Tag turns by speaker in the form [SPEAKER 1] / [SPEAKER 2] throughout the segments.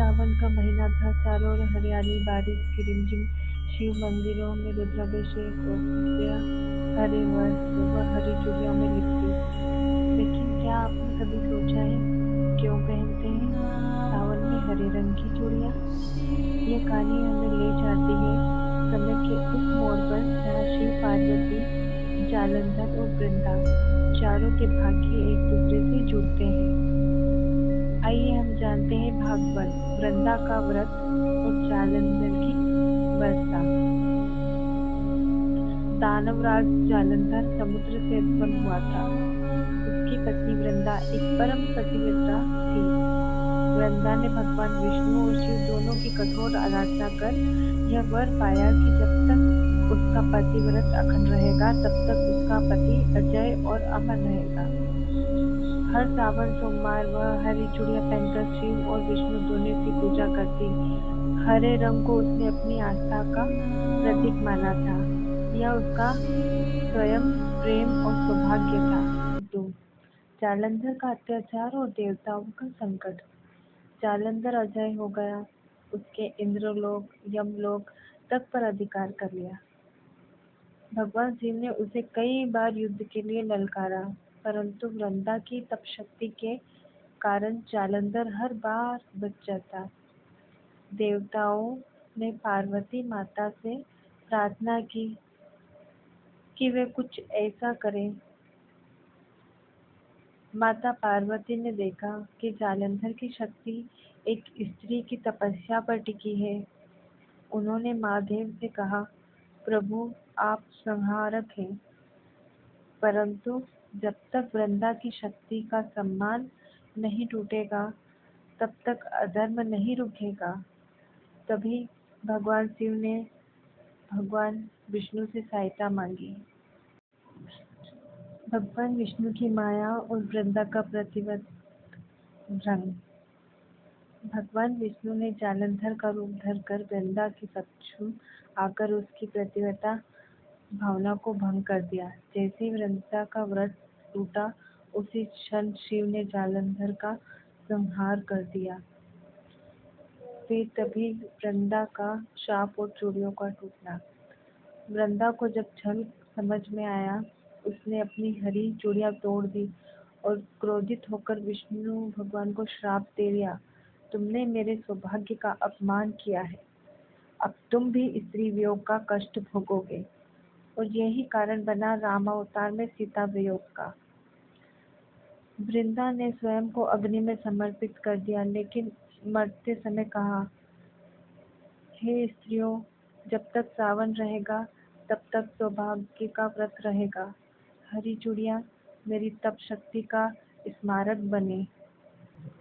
[SPEAKER 1] सावन का महीना था। चारों ओर हरियाली, बारिश की रिमझिम। शिव मंदिरों में रुद्राभिषेक और खुशियाँ हरे वस्त्र व हरी चूड़ियों में लिपटी। लेकिन क्या आपने कभी सोचा है क्यों पहनते हैं सावन में हरे रंग की चूड़ियाँ? ये कहानी हमें ले जाती है समय के उस मोड़ पर जहाँ शिव पार्वती, जालंधर और वृंदा चारों के भाग्य एक दूसरे से जुड़ते हैं। आइए हम जानते हैं भागवत, वृंदा का व्रत और जालंधर की वर्षा। दानवराज जालंधर समुद्र से उत्पन्न हुआ था। उसकी पत्नी वृंदा एक परम पतिव्रता थी। वृंदा ने भगवान विष्णु और शिव दोनों की कठोर आराधना कर यह वर पाया कि जब तक उसका पतिव्रत अखंड रहेगा तब तक उसका पति अजय और अमर रहेगा। हर सावन सोमवार वह हरी चूड़ियां पहनकर शिव और विष्णु दोनों की पूजा करती। हरे रंग को उसने अपनी आस्था का प्रतीक माना था। यह उसका स्वयं प्रेम और सौभाग्य था। 2. जालंधर का अत्याचार और देवताओं का संकट। जालंधर अजय हो गया। उसके इंद्रलोक, यमलोक तक पर अधिकार कर लिया। भगवान शिव ने उसे कई बार युद्ध के लिए ललकारा, परंतु वृंदा की तपशक्ति के कारण जालंधर हर बार बच जाता। देवताओं ने पार्वती माता से प्रार्थना की कि वे कुछ ऐसा करें। माता पार्वती ने देखा कि जालंधर की शक्ति एक स्त्री की तपस्या पर टिकी है। उन्होंने महादेव से कहा, प्रभु आप संहारक हैं, परंतु जब तक वृंदा की शक्ति का सम्मान नहीं टूटेगा तब तक अधर्म नहीं रुकेगा। तभी भगवान शिव ने भगवान विष्णु से सहायता मांगी। भगवान विष्णु की माया और वृंदा का प्रतिवत भ्रंग। भगवान विष्णु ने जालंधर का रूप धरकर वृंदा के चक्षु आकर उसकी प्रतिवता भावना को भंग कर दिया। जैसे ही वृंदा का व्रत टूटा उसी क्षण शिव ने जालंधर का संहार कर दिया। फिर तभी वृंदा का शाप और चूड़ियों का टूटना। वृंदा को जब छल समझ में आया, उसने अपनी हरी चूड़ियां तोड़ दी और क्रोधित होकर विष्णु भगवान को श्राप दे दिया, तुमने मेरे सौभाग्य का अपमान किया है, अब तुम भी स्त्री वियोग का कष्ट भोगोगे। और यही कारण बना रामावतार में सीता वियोग का। वृंदा ने स्वयं को अग्नि में समर्पित कर दिया, लेकिन मरते समय कहा, हे स्त्रियों, जब तक सावन रहेगा तब तक सौभाग्य का व्रत रहेगा। हरी चूड़ियां मेरी तप शक्ति का स्मारक बने।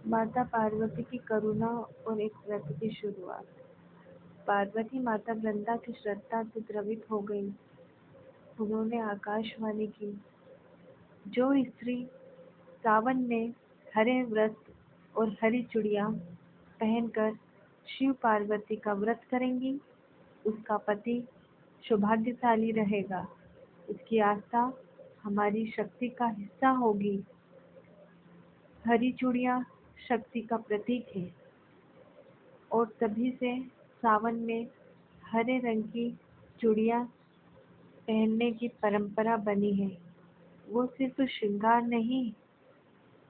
[SPEAKER 1] माता पार्वती की करुणा और एक व्रत की शुरुआत। पार्वती माता वृंदा की श्रद्धा से द्रवित हो गई। उन्होंने आकाशवाणी की, जो स्त्री सावन में हरे वस्त्र और हरी चूड़ियां पहनकर शिव पार्वती का व्रत करेंगी, उसका पति सौभाग्यशाली रहेगा। उसकी आस्था हमारी शक्ति का हिस्सा होगी। हरी चूड़ियां शक्ति का प्रतीक है और तभी से सावन में हरे रंग की चूड़ियां पहनने की परंपरा बनी है। वो सिर्फ श्रृंगार नहीं,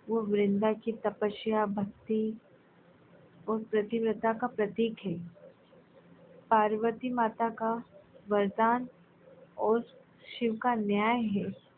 [SPEAKER 1] वो वृंदा की तपस्या, भक्ति और प्रतिव्रता का प्रतीक है। पार्वती माता का वरदान और शिव का न्याय है।